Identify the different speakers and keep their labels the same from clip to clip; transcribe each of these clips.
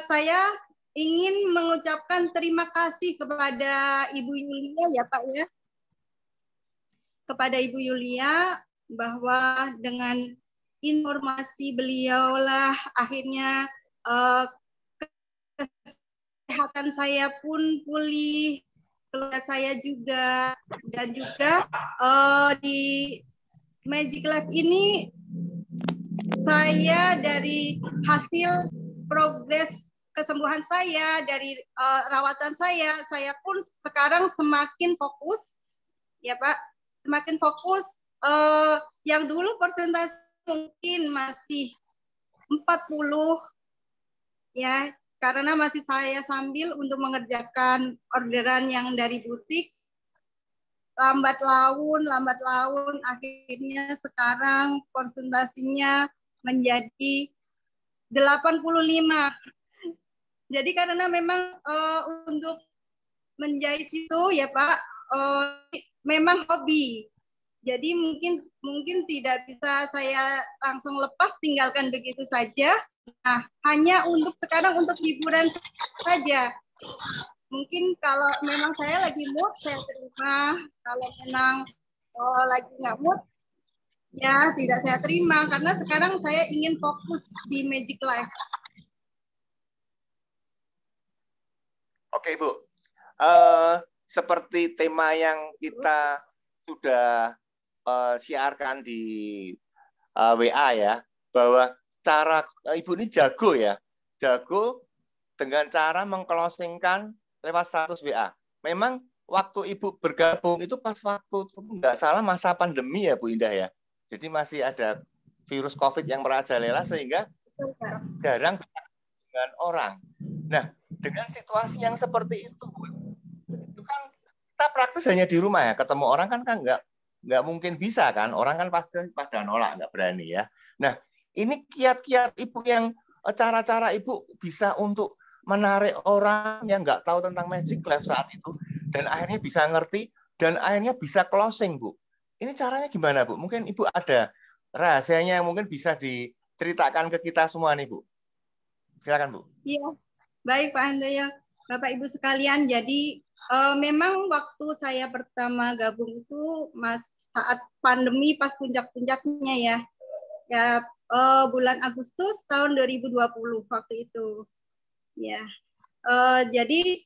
Speaker 1: saya ingin mengucapkan terima kasih kepada Ibu Yulia ya Pak ya. Kepada Ibu Yulia bahwa dengan informasi beliaulah akhirnya kesehatan saya pun pulih, keluarga saya juga, dan juga di Magic Life ini saya dari hasil progres kesembuhan saya dari rawatan saya pun sekarang semakin fokus ya Pak, semakin fokus. Yang dulu persentase mungkin masih 40 ya, karena masih saya sambil untuk mengerjakan orderan yang dari butik, lambat laun akhirnya sekarang presentasinya menjadi 85. Jadi karena memang untuk menjahit itu ya Pak, memang hobi. Jadi mungkin tidak bisa saya langsung lepas tinggalkan begitu saja. Nah, hanya untuk sekarang untuk hiburan saja. Mungkin kalau memang saya lagi mood saya terima, kalau memang lagi nggak mood ya tidak saya terima, karena sekarang saya ingin fokus di Magic Life.
Speaker 2: Oke Bu, seperti tema yang kita sudah siarkan di WA ya, bahwa cara Ibu ini jago ya, jago dengan cara mengclosingkan lewat status WA. Memang waktu Ibu bergabung itu pas waktu nggak salah masa pandemi ya Bu Indah ya, jadi masih ada virus COVID yang merajalela sehingga jarang dengan orang. Nah, dengan situasi yang seperti itu kan kita praktis hanya di rumah ya, ketemu orang kan nggak mungkin bisa kan, orang kan pasti pada nolak, nggak berani ya. Nah, ini kiat-kiat Ibu yang cara-cara Ibu bisa untuk menarik orang yang nggak tahu tentang Magic Life saat itu dan akhirnya bisa ngerti dan akhirnya bisa closing Bu. Ini caranya gimana Bu? Mungkin Ibu ada rahasianya yang mungkin bisa diceritakan ke kita semua nih Bu. Silakan Bu.
Speaker 1: Iya, baik Pak Handoyo, Bapak Ibu sekalian. Jadi memang waktu saya pertama gabung itu saat pandemi pas puncak-puncaknya ya bulan Agustus tahun 2020 waktu itu. Ya, jadi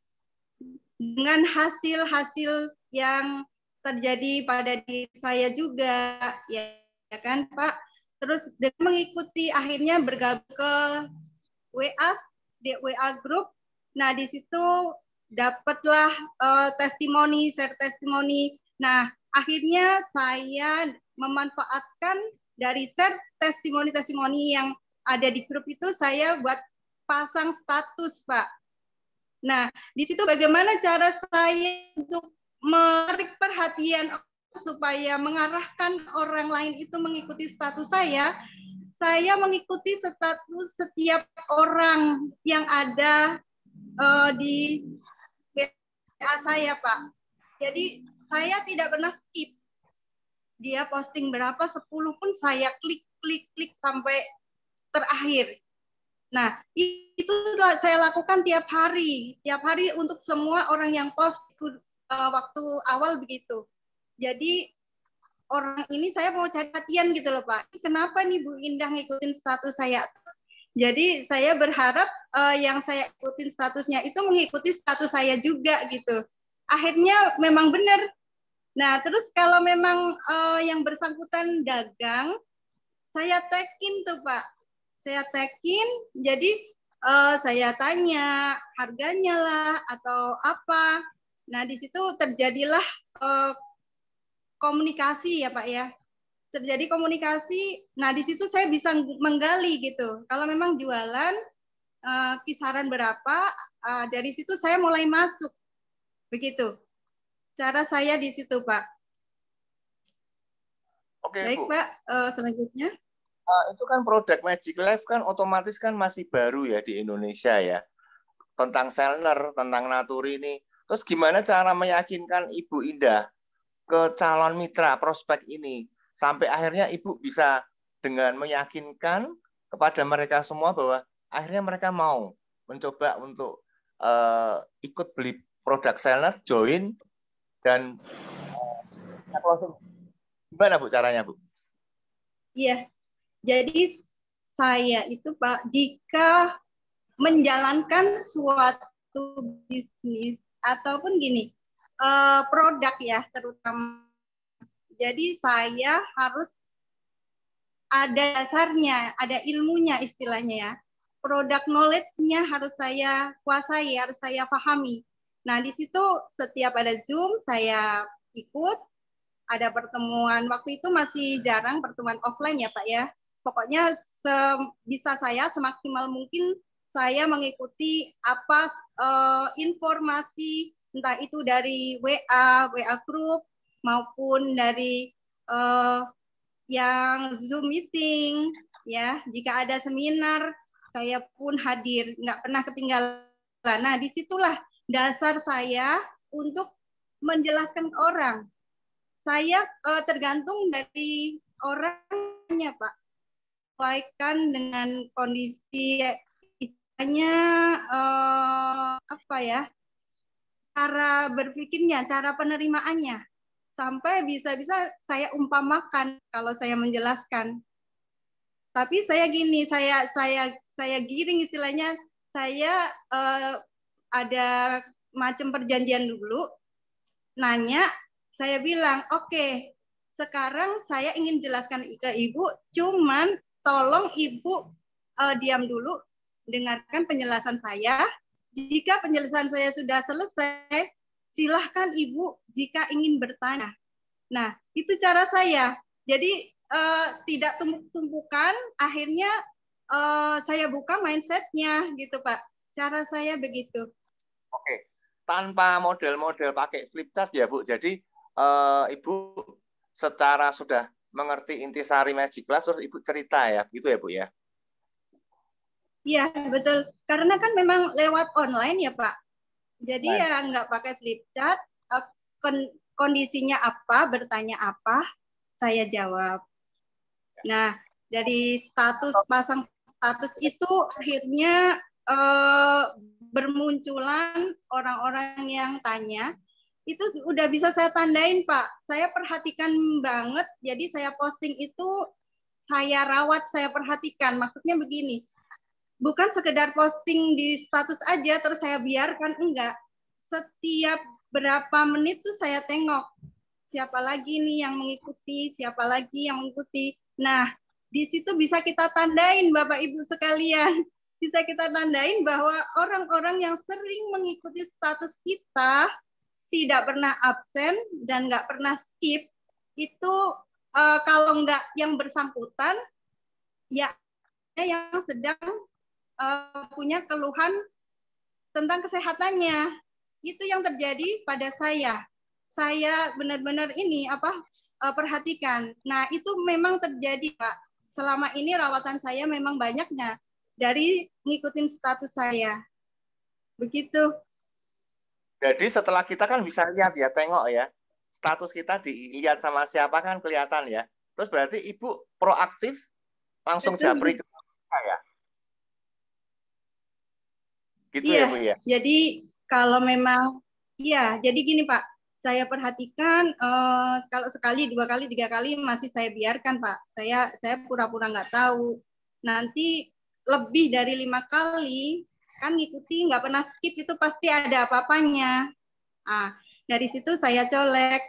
Speaker 1: dengan hasil-hasil yang terjadi pada diri saya juga, ya kan Pak. Terus dengan mengikuti akhirnya bergabung ke WA group. Nah, di situ dapatlah share testimoni. Nah, akhirnya saya memanfaatkan dari share testimoni yang ada di grup itu, saya buat pasang status, Pak. Nah, di situ bagaimana cara saya untuk menarik perhatian supaya mengarahkan orang lain itu mengikuti status saya mengikuti status setiap orang yang ada di WA saya, Pak. Jadi saya tidak pernah skip. Dia posting berapa, 10 pun saya klik sampai terakhir. Nah, itu saya lakukan tiap hari untuk semua orang yang post waktu awal begitu. Jadi orang ini saya mau cari perhatian gitu loh Pak. Kenapa nih Bu Indah ngikutin status saya? Jadi saya berharap yang saya ikutin statusnya itu mengikuti status saya juga gitu. Akhirnya memang benar. Nah, terus kalau memang yang bersangkutan dagang, saya tag-in tuh Pak. Saya tag-in, jadi saya tanya harganya lah atau apa. Nah, di situ terjadilah komunikasi ya Pak ya. Terjadi komunikasi. Nah, di situ saya bisa menggali gitu. Kalau memang jualan kisaran berapa, dari situ saya mulai masuk. Begitu. Cara saya di situ, Pak.
Speaker 2: Oke,
Speaker 1: baik,
Speaker 2: Bu.
Speaker 1: Pak. Selanjutnya.
Speaker 2: Itu kan produk Magic Life kan otomatis kan masih baru ya di Indonesia ya. Tentang Selner, tentang Naturi ini. Terus gimana cara meyakinkan Ibu Indah ke calon mitra prospek ini sampai akhirnya Ibu bisa dengan meyakinkan kepada mereka semua bahwa akhirnya mereka mau mencoba untuk ikut beli produk seller, join, dan closing. Gimana Bu caranya Bu?
Speaker 1: Iya, jadi saya itu Pak, jika menjalankan suatu bisnis ataupun gini, produk ya terutama, jadi saya harus ada dasarnya, ada ilmunya istilahnya ya. Produk knowledge-nya harus saya kuasai, harus saya pahami. Nah, di situ setiap ada Zoom, saya ikut. Ada pertemuan, waktu itu masih jarang pertemuan offline ya Pak ya. Pokoknya bisa saya semaksimal mungkin saya mengikuti apa informasi, entah itu dari WA group, maupun dari yang Zoom meeting, ya. Jika ada seminar, saya pun hadir, nggak pernah ketinggalan. Nah, disitulah dasar saya untuk menjelaskan ke orang. Saya tergantung dari orangnya, Pak. Sesuaikan dengan kondisi istilahnya apa ya, cara berpikirnya, cara penerimaannya. Sampai bisa-bisa saya umpamakan kalau saya menjelaskan. Tapi saya gini, saya giring istilahnya, saya ada macam perjanjian dulu, nanya, saya bilang, oke, sekarang saya ingin jelaskan ke Ibu, cuman tolong Ibu diam dulu, dengarkan penjelasan saya. Jika penjelasan saya sudah selesai, silahkan Ibu jika ingin bertanya. Nah, itu cara saya. Jadi tidak tumpuk-tumpukan, akhirnya saya buka mindsetnya gitu Pak. Cara saya begitu.
Speaker 2: Oke, tanpa model-model pakai flip chart ya Bu. Jadi Ibu secara sudah mengerti intisari Magic Class, terus Ibu cerita ya, gitu ya Bu ya?
Speaker 1: Iya, betul. Karena kan memang lewat online ya Pak. Jadi ya nggak pakai flip chart, kondisinya apa, bertanya apa, saya jawab. Nah, dari pasang status itu akhirnya bermunculan orang-orang yang tanya, itu udah bisa saya tandain Pak. Saya perhatikan banget, jadi saya posting itu saya rawat, saya perhatikan. Maksudnya begini, bukan sekedar posting di status aja terus saya biarkan, enggak. Setiap berapa menit tuh saya tengok siapa lagi nih yang mengikuti, siapa lagi yang mengikuti. Nah, di situ bisa kita tandain Bapak Ibu sekalian. Bisa kita tandain bahwa orang-orang yang sering mengikuti status kita tidak pernah absen dan nggak pernah skip, itu kalau nggak yang bersangkutan, ya yang sedang punya keluhan tentang kesehatannya. Itu yang terjadi pada saya. Saya benar-benar ini perhatikan. Nah, itu memang terjadi, Pak. Selama ini rawatan saya memang banyaknya dari ngikutin status saya. Begitu.
Speaker 2: Jadi setelah kita kan bisa lihat ya, tengok ya, status kita dilihat sama siapa kan kelihatan ya. Terus berarti Ibu proaktif langsung japri ke kita ya? Gitu
Speaker 1: iya,
Speaker 2: ya Bu ya?
Speaker 1: jadi kalau memang, iya, jadi gini Pak, saya perhatikan kalau sekali, 2 kali, 3 kali masih saya biarkan Pak. Saya pura-pura nggak tahu. Nanti lebih dari 5 kali kan ngikuti, nggak pernah skip, itu pasti ada apa-apanya. Nah, dari situ saya colek,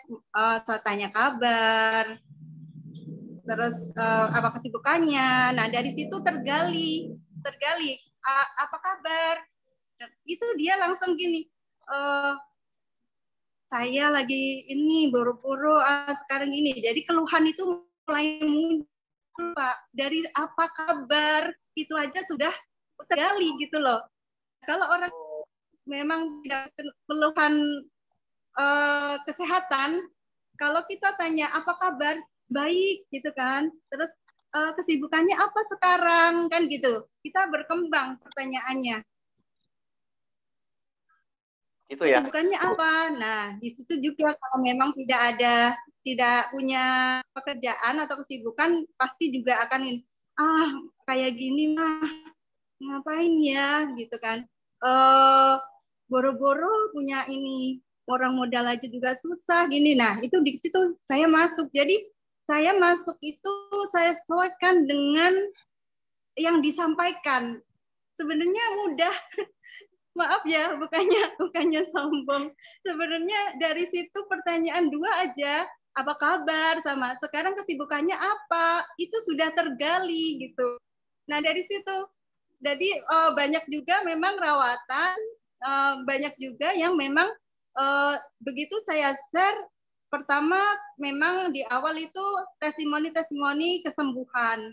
Speaker 1: saya tanya kabar, terus apa kesibukannya. Nah, dari situ tergali apa kabar. Itu dia langsung gini, saya lagi ini buru-buru sekarang ini. Jadi keluhan itu mulai muncul Pak. Dari apa kabar itu aja sudah tergali gitu loh. Kalau orang memang tidak keluhan kesehatan, kalau kita tanya apa kabar, baik gitu kan. Terus kesibukannya apa sekarang kan gitu. Kita berkembang pertanyaannya.
Speaker 2: Itu ya.
Speaker 1: Kesibukannya apa? Nah, di situ juga kalau memang tidak punya pekerjaan atau kesibukan, pasti juga akan kayak gini mah ngapain ya gitu kan. Boro-boro punya ini, orang modal aja juga susah gini. Nah, itu di situ saya masuk. Jadi saya masuk itu saya sesuaikan dengan yang disampaikan. Sebenarnya mudah. Maaf ya, bukannya sombong. Sebenarnya dari situ pertanyaan 2 aja, apa kabar sama sekarang kesibukannya apa, itu sudah tergali gitu. Nah, dari situ jadi banyak juga memang rawatan, banyak juga yang memang begitu saya share, pertama memang di awal itu testimoni kesembuhan.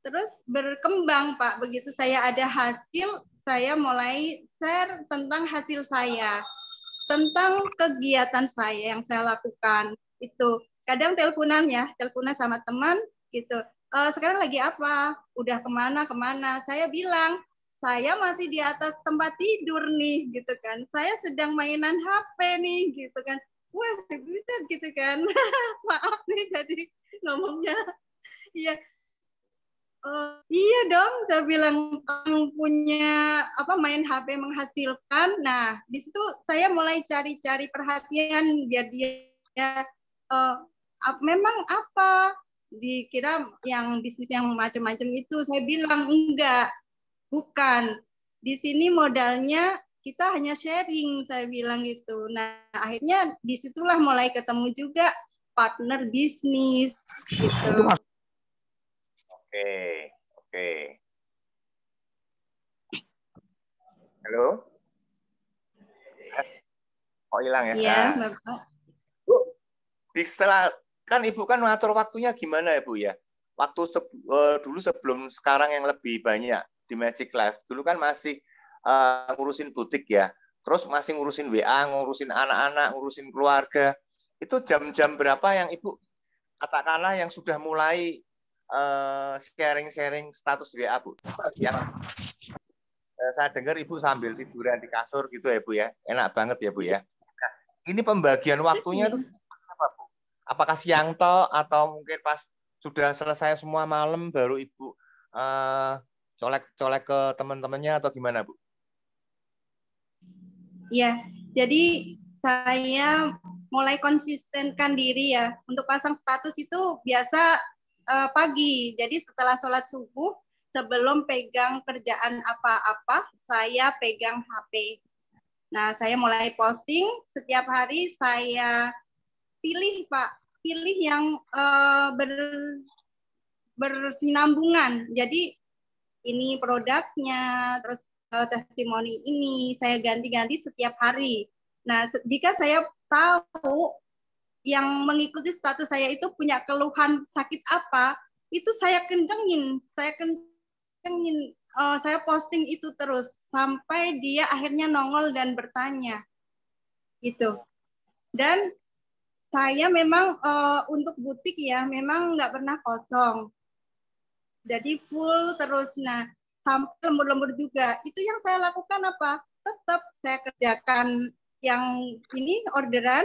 Speaker 1: Terus berkembang Pak, begitu saya ada hasil, saya mulai share tentang hasil saya, tentang kegiatan saya yang saya lakukan. Itu kadang teleponan ya, teleponan sama teman gitu. Sekarang lagi apa? Udah kemana? Saya bilang, saya masih di atas tempat tidur nih, gitu kan. Saya sedang mainan HP nih, gitu kan. Wah, bisa gitu kan. Maaf nih, jadi ngomongnya. Iya, iya dong, saya bilang punya apa main HP menghasilkan. Nah, di situ saya mulai cari-cari perhatian biar dia uh, memang apa dikira yang bisnis yang macam-macam itu. Saya bilang enggak, bukan. Di sini modalnya kita hanya sharing, saya bilang gitu. Nah, akhirnya disitulah mulai ketemu juga partner bisnis gitu.
Speaker 2: Oke, oke. Halo? Oh, hilang ya?
Speaker 1: Iya,
Speaker 2: Nah.
Speaker 1: Bapak.
Speaker 2: Bu, setelah kan Ibu kan mengatur waktunya gimana ya Bu ya? Waktu dulu sebelum sekarang yang lebih banyak di Magic Life. Dulu kan masih ngurusin butik ya. Terus masih ngurusin WA, ngurusin anak-anak, ngurusin keluarga. Itu jam-jam berapa yang Ibu katakanlah yang sudah mulai sharing-sharing status WA Bu? Yang saya dengar Ibu sambil tiduran di kasur gitu ya Bu ya. Enak banget ya Bu ya. Nah, ini pembagian waktunya tuh apa Bu? Apakah siang toh atau mungkin pas sudah selesai semua malam baru Ibu colek-colek ke teman-temannya atau gimana Bu?
Speaker 1: Ya, jadi saya mulai konsistenkan diri ya. Untuk pasang status itu biasa pagi. Jadi setelah sholat subuh, sebelum pegang kerjaan apa-apa, saya pegang HP. Nah, saya mulai posting setiap hari. Saya pilih Pak, pilih yang bersinambungan. Jadi ini produknya, terus testimoni ini saya ganti-ganti setiap hari. Nah, jika saya tahu yang mengikuti status saya itu punya keluhan sakit apa, itu saya kencengin, saya posting itu terus sampai dia akhirnya nongol dan bertanya, gitu. Dan saya memang untuk butik ya, memang nggak pernah kosong. Jadi full terus. Nah, sampai lembur-lembur juga. Itu yang saya lakukan apa? Tetap saya kerjakan yang ini orderan,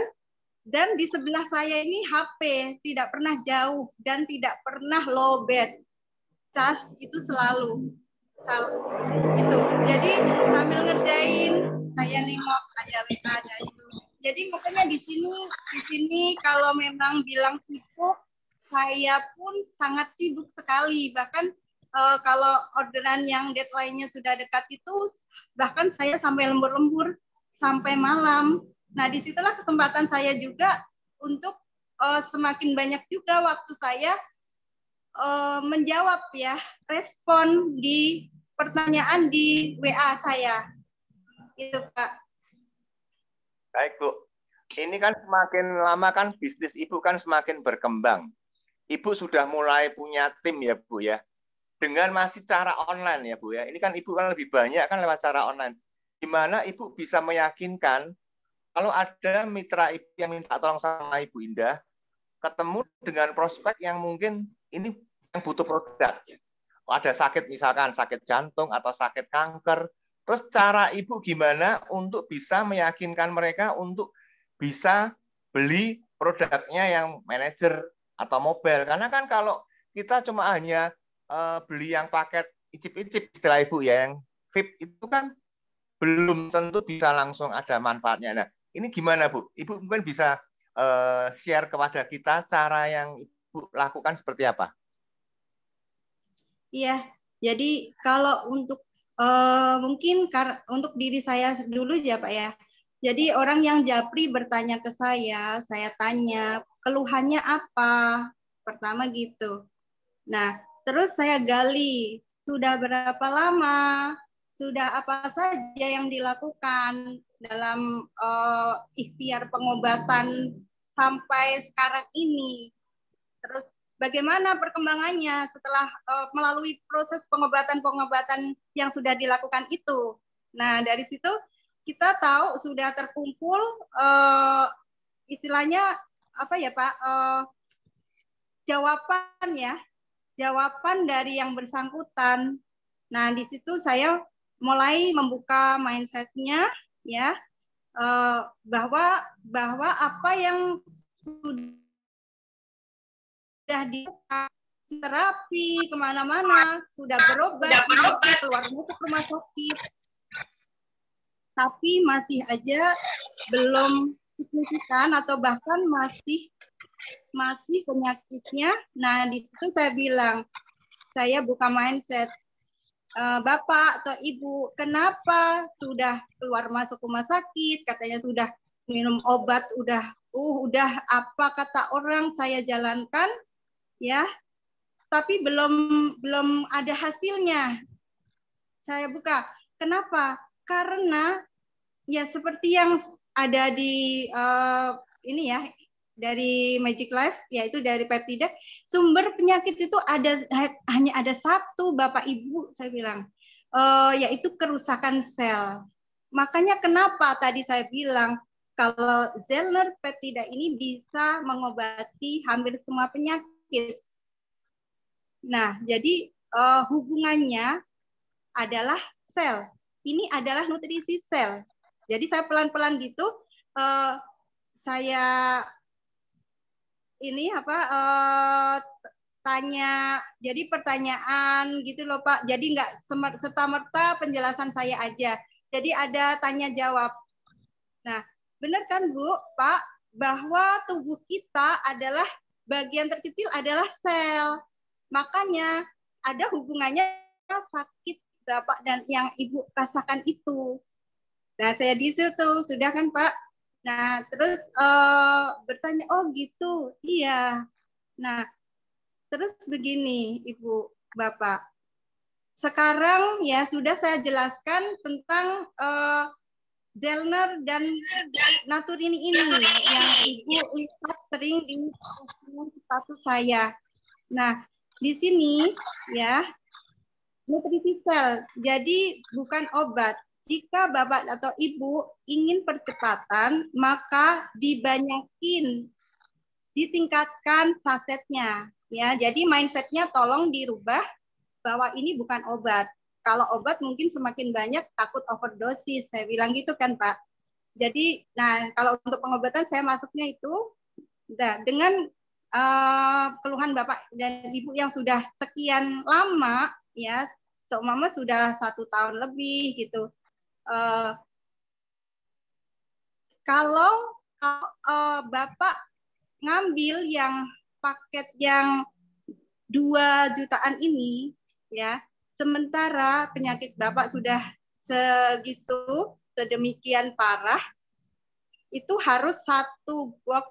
Speaker 1: dan di sebelah saya ini HP, tidak pernah jauh dan tidak pernah lowbat. Cas itu selalu. Itu. Jadi sambil ngerjain, saya nengok ada WA, ada itu. Jadi makanya di sini kalau memang bilang sibuk, saya pun sangat sibuk sekali. Bahkan kalau orderan yang deadline-nya sudah dekat itu, bahkan saya sampai lembur-lembur sampai malam. Nah, disitulah kesempatan saya juga untuk semakin banyak juga waktu saya menjawab ya, respon di pertanyaan di WA saya. Itu Pak.
Speaker 2: Baik Bu. Ini kan semakin lama kan bisnis Ibu kan semakin berkembang. Ibu sudah mulai punya tim ya Bu ya. Dengan masih cara online ya Bu ya. Ini kan Ibu kan lebih banyak kan lewat cara online. Gimana Ibu bisa meyakinkan kalau ada mitra Ibu yang minta tolong sama Ibu Indah, ketemu dengan prospek yang mungkin ini yang butuh produk. Ada sakit misalkan sakit jantung atau sakit kanker. Terus cara Ibu gimana untuk bisa meyakinkan mereka untuk bisa beli produknya yang manajer atau mobile. Karena kan kalau kita cuma hanya beli yang paket icip-icip istilah Ibu ya, yang VIP itu kan belum tentu bisa langsung ada manfaatnya. Nah, ini gimana Bu? Ibu mungkin bisa share kepada kita cara yang Ibu lakukan seperti apa?
Speaker 1: Iya, jadi kalau untuk mungkin untuk diri saya dulu ya Pak ya. Jadi orang yang japri bertanya ke saya tanya keluhannya apa, pertama gitu. Nah, terus saya gali, sudah berapa lama, sudah apa saja yang dilakukan dalam ikhtiar pengobatan sampai sekarang ini. Terus bagaimana perkembangannya setelah melalui proses pengobatan-pengobatan yang sudah dilakukan itu. Nah, dari situ kita tahu sudah terkumpul istilahnya apa ya Pak, jawaban ya, jawaban dari yang bersangkutan. Nah, di situ saya mulai membuka mindset-nya ya, bahwa apa yang sudah dibuka terapi kemana-mana, sudah berobat, keluar masuk rumah sakit, tapi masih aja belum signifikan atau bahkan masih penyakitnya. Nah, di situ saya bilang, saya buka mindset, Bapak atau Ibu, kenapa sudah keluar masuk rumah sakit, katanya sudah minum obat, udah apa kata orang saya jalankan, ya, tapi belum ada hasilnya. Saya buka. Kenapa? Karena ya seperti yang ada di ini ya, dari Magic Life, yaitu dari peptida, sumber penyakit itu hanya ada satu, Bapak Ibu, saya bilang, yaitu kerusakan sel. Makanya kenapa tadi saya bilang kalau Zellner peptida ini bisa mengobati hampir semua penyakit. Nah, jadi hubungannya adalah sel. Ini adalah nutrisi sel. Jadi saya pelan-pelan gitu, saya ini apa tanya, jadi pertanyaan gitu loh Pak. Jadi nggak serta-merta penjelasan saya aja. Jadi ada tanya jawab. Nah, benar kan Bu, Pak, bahwa tubuh kita adalah bagian terkecil adalah sel. Makanya ada hubungannya sakit Bapak dan yang Ibu rasakan itu. Nah, saya di situ, sudah kan Pak? Nah, terus bertanya, oh gitu, iya. Nah, terus begini Ibu, Bapak. Sekarang ya sudah saya jelaskan tentang Zellner dan Naturini ini yang Ibu lihat sering di status saya. Nah, di sini ya, nutrisi sel, jadi bukan obat. Jika Bapak atau Ibu ingin percepatan, maka dibanyakin, ditingkatkan sasetnya. Ya, jadi mindsetnya tolong dirubah bahwa ini bukan obat. Kalau obat mungkin semakin banyak takut overdosis. Saya bilang gitu kan Pak. Jadi, nah kalau untuk pengobatan saya masuknya itu dengan keluhan Bapak dan Ibu yang sudah sekian lama, ya, seumpama sudah 1 tahun lebih gitu. Kalau Bapak ngambil yang paket yang 2 jutaan ini, ya, sementara penyakit Bapak sudah segitu, sedemikian parah, itu harus 1 box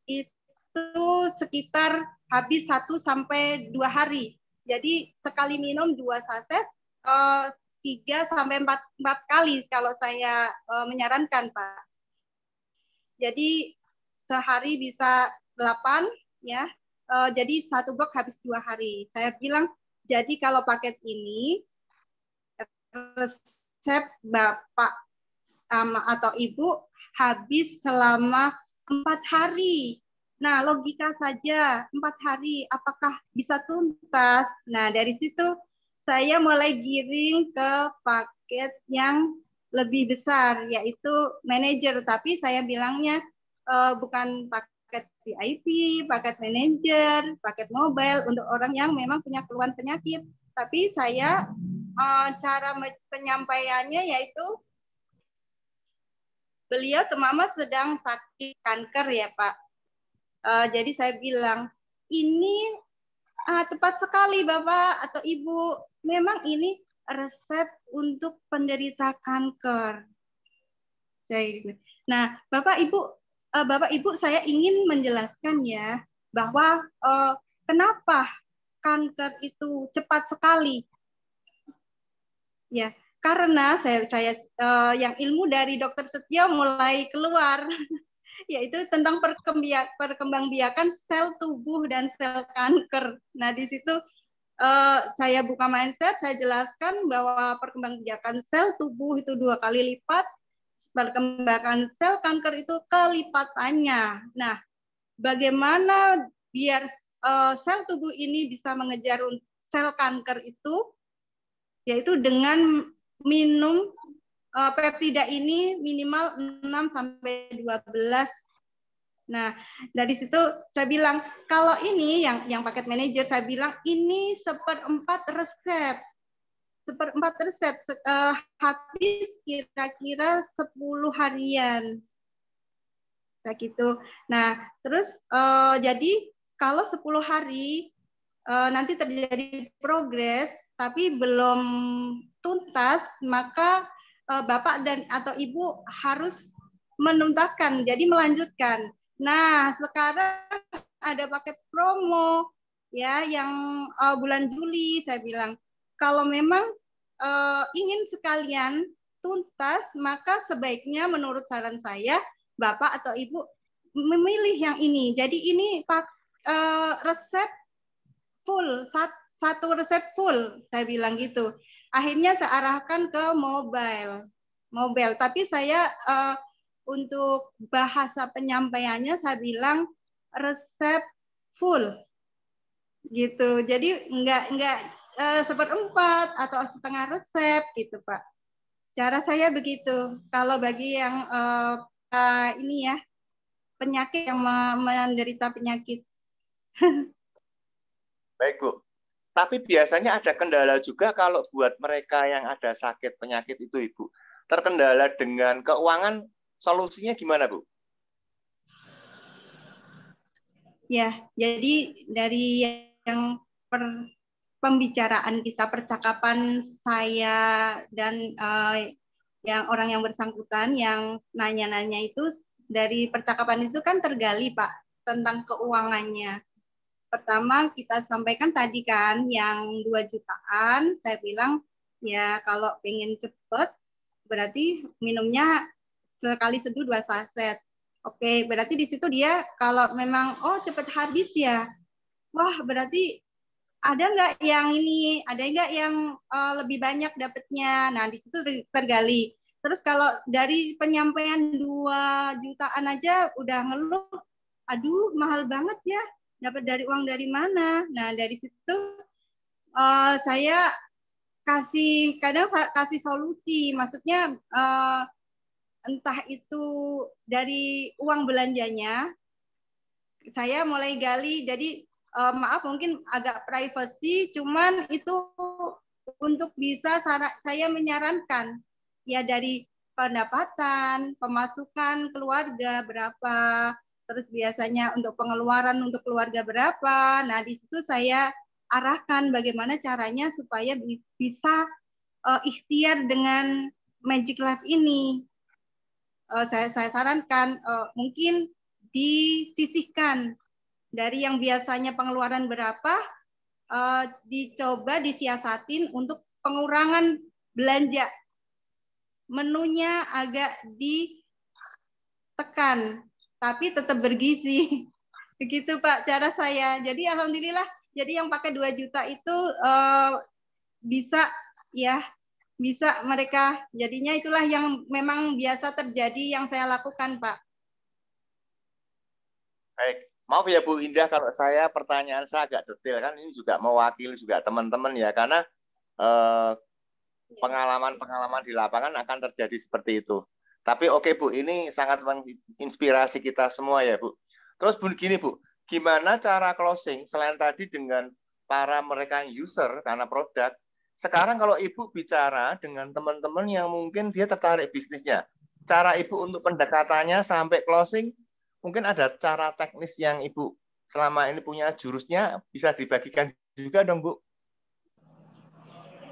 Speaker 1: itu sekitar habis 1 sampai 2 hari. Jadi sekali minum 2 saset, 3 sampai 4 kali kalau saya menyarankan Pak. Jadi sehari bisa 8 ya. Jadi 1 box habis 2 hari. Saya bilang, jadi kalau paket ini resep Bapak atau Ibu habis selama 4 hari. Nah, logika saja 4 hari apakah bisa tuntas? Nah, dari situ saya mulai giring ke paket yang lebih besar, yaitu manajer. Tapi saya bilangnya bukan paket VIP, paket manajer, paket mobile untuk orang yang memang punya keluhan penyakit. Tapi saya cara penyampaiannya yaitu beliau semama sedang sakit kanker ya Pak. Jadi saya bilang, ini tepat sekali Bapak atau Ibu, memang ini resep untuk penderita kanker. Nah, Bapak Ibu, saya ingin menjelaskan ya bahwa kenapa kanker itu cepat sekali. Ya, karena saya yang ilmu dari Dokter Setio mulai keluar, yaitu tentang perkembangbiakan sel tubuh dan sel kanker. Nah, di situ saya buka mindset, saya jelaskan bahwa perkembangbiakan sel tubuh itu 2 kali lipat, perkembangan sel kanker itu kelipatannya. Nah, bagaimana biar sel tubuh ini bisa mengejar sel kanker itu, yaitu dengan minum peptida ini minimal 6-12. Nah, dari situ saya bilang, kalau ini yang paket manajer, saya bilang ini 1/4 resep. 1/4 resep habis kira-kira 10 harian. Kayak gitu. Nah, terus jadi kalau 10 hari nanti terjadi progres tapi belum tuntas, maka Bapak dan atau Ibu harus menuntaskan, jadi melanjutkan. Nah, sekarang ada paket promo ya yang bulan Juli, saya bilang kalau memang ingin sekalian tuntas, maka sebaiknya menurut saran saya Bapak atau Ibu memilih yang ini. Jadi ini resep full, satu resep full, saya bilang gitu. Akhirnya saya arahkan ke mobile. Tapi saya untuk bahasa penyampaiannya saya bilang resep full, gitu. Jadi enggak 1/4 atau setengah resep, gitu Pak. Cara saya begitu. Kalau bagi yang ini ya penyakit yang menderita penyakit.
Speaker 2: Baik, Bu. Tapi biasanya ada kendala juga kalau buat mereka yang ada sakit penyakit itu, Ibu. Terkendala dengan keuangan, solusinya gimana, Bu?
Speaker 1: Ya, jadi dari yang pembicaraan kita, percakapan saya dan yang orang yang bersangkutan yang nanya-nanya itu, dari percakapan itu kan tergali Pak tentang keuangannya. Pertama kita sampaikan tadi kan yang 2 jutaan, saya bilang ya kalau pengen cepet berarti minumnya sekali seduh 2 saset. Oke, berarti di situ dia kalau memang cepet habis ya, wah berarti ada nggak yang ini, ada nggak yang lebih banyak dapatnya. Nah di situ tergali. Terus kalau dari penyampaian 2 jutaan aja udah ngeluh, aduh mahal banget ya, dapat dari uang dari mana. Nah dari situ saya kadang kasih solusi, maksudnya entah itu dari uang belanjanya, saya mulai gali. Jadi maaf mungkin agak privacy, cuman itu untuk bisa saya menyarankan ya dari pendapatan, pemasukan keluarga berapa, terus biasanya untuk pengeluaran untuk keluarga berapa. Nah di situ saya arahkan bagaimana caranya supaya bisa ikhtiar dengan Magic Life ini. Saya sarankan mungkin disisihkan dari yang biasanya pengeluaran berapa, dicoba disiasatin untuk pengurangan belanja. Menunya agak ditekan, tapi tetap bergizi. Begitu Pak cara saya. Jadi alhamdulillah, jadi yang pakai 2 juta itu bisa ya, bisa mereka. Jadinya itulah yang memang biasa terjadi yang saya lakukan Pak.
Speaker 2: Baik, maaf ya Bu Indah kalau saya pertanyaan saya agak detail, kan ini juga mewakili juga teman-teman ya, karena pengalaman-pengalaman di lapangan akan terjadi seperti itu. Tapi oke Bu, ini sangat menginspirasi kita semua ya Bu. Terus Bu, gini Bu, gimana cara closing selain tadi dengan para mereka user karena produk. Sekarang kalau Ibu bicara dengan teman-teman yang mungkin dia tertarik bisnisnya, cara Ibu untuk pendekatannya sampai closing, mungkin ada cara teknis yang Ibu selama ini punya jurusnya, bisa dibagikan juga dong, Bu.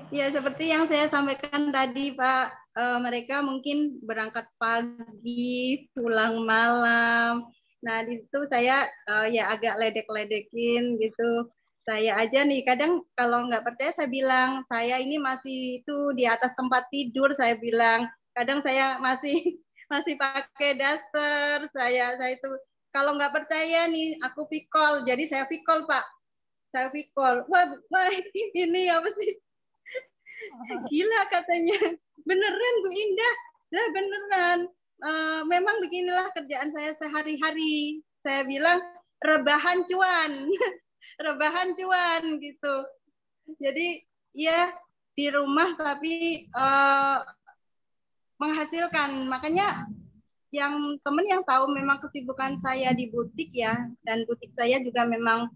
Speaker 1: Ya, seperti yang saya sampaikan tadi, Pak, mereka mungkin berangkat pagi, pulang malam. Nah, di situ saya ya agak ledek-ledekin gitu. Saya aja nih, kadang kalau nggak percaya saya bilang, saya ini masih itu di atas tempat tidur, saya bilang. Kadang saya masih masih pakai daster, saya itu. Kalau nggak percaya nih, aku pikol. Jadi saya pikol, Pak. Saya pikol. Wah, ini apa sih? Gila katanya, beneran Bu Indah, nah beneran. Memang beginilah kerjaan saya sehari-hari. Saya bilang rebahan cuan, rebahan cuan gitu. Jadi ya di rumah tapi menghasilkan. Makanya yang teman yang tahu memang kesibukan saya di butik ya, dan butik saya juga memang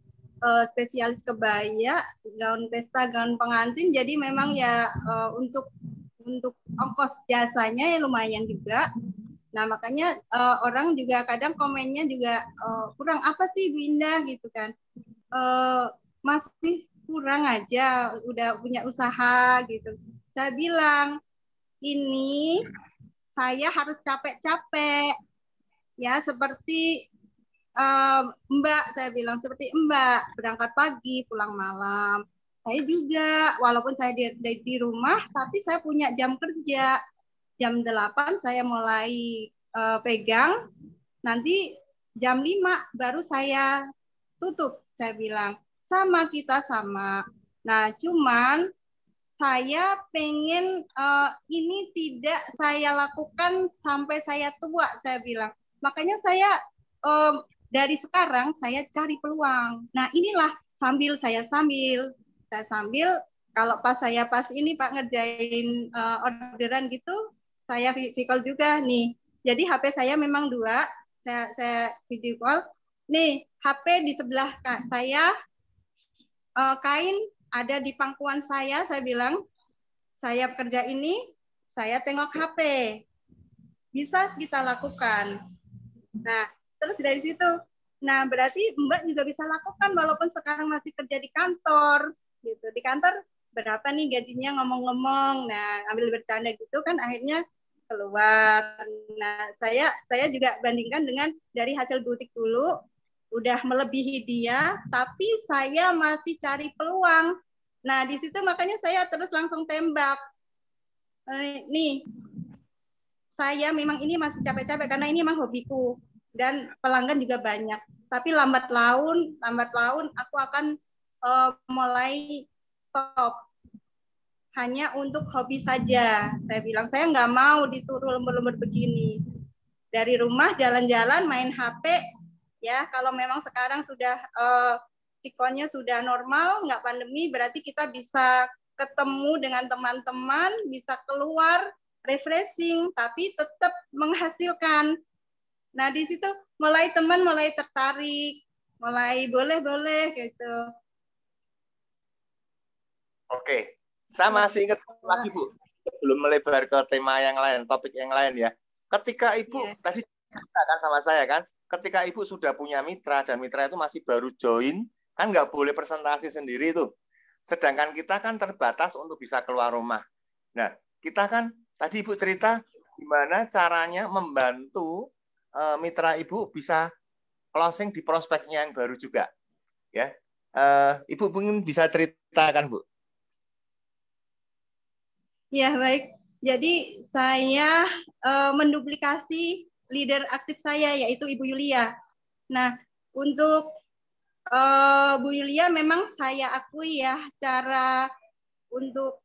Speaker 1: spesialis kebaya, gaun pesta, gaun pengantin. Jadi memang ya untuk ongkos jasanya ya lumayan juga. Nah makanya orang juga kadang komennya juga kurang apa sih Bu Indah gitu kan, masih kurang aja, udah punya usaha gitu. Saya bilang ini saya harus capek-capek ya, seperti Mbak, saya bilang seperti Mbak, berangkat pagi, pulang malam. Saya juga, walaupun saya di rumah, tapi saya punya jam kerja. Jam 8 saya mulai pegang, nanti jam 5 baru saya tutup. Saya bilang, sama kita sama. Nah, cuman saya pengen ini tidak saya lakukan sampai saya tua, saya bilang. Makanya saya dari sekarang saya cari peluang. Nah inilah saya sambil kalau pas ini Pak ngerjain orderan gitu, saya video juga nih. Jadi HP saya memang 2, saya video call. Nih HP di sebelah saya, kain ada di pangkuan saya bilang, saya kerja ini, saya tengok HP. Bisa kita lakukan. Nah, terus dari situ, nah berarti Mbak juga bisa lakukan walaupun sekarang masih kerja di kantor, gitu. Di kantor berapa nih gajinya ngomong-ngomong, nah ambil bercanda gitu kan akhirnya keluar. Nah, saya juga bandingkan dengan dari hasil butik dulu, udah melebihi dia, tapi saya masih cari peluang. Nah, di situ makanya saya terus langsung tembak. Nih, saya memang ini masih capek-capek karena ini memang hobiku dan pelanggan juga banyak. Tapi lambat laun aku akan mulai stop. Hanya untuk hobi saja. Saya bilang saya nggak mau disuruh lembur-lembur begini. Dari rumah jalan-jalan main HP ya. Kalau memang sekarang sudah sikonnya sudah normal, nggak pandemi, berarti kita bisa ketemu dengan teman-teman, bisa keluar refreshing, tapi tetap menghasilkan. Nah, di situ mulai teman mulai tertarik, mulai boleh gitu.
Speaker 2: Oke, saya masih ingat lagi Bu, sebelum melebar ke tema yang lain, topik yang lain ya. Ketika Ibu tadi kan sama saya kan, ketika Ibu sudah punya mitra dan mitra itu masih baru join, kan nggak boleh presentasi sendiri itu. Sedangkan kita kan terbatas untuk bisa keluar rumah. Nah, kita kan tadi Ibu cerita gimana caranya membantu mitra Ibu bisa closing di prospeknya yang baru juga. Ya, Ibu mungkin bisa ceritakan Bu.
Speaker 1: Ya baik. Jadi saya menduplikasi leader aktif saya yaitu Ibu Yulia. Nah untuk Bu Yulia memang saya akui ya cara untuk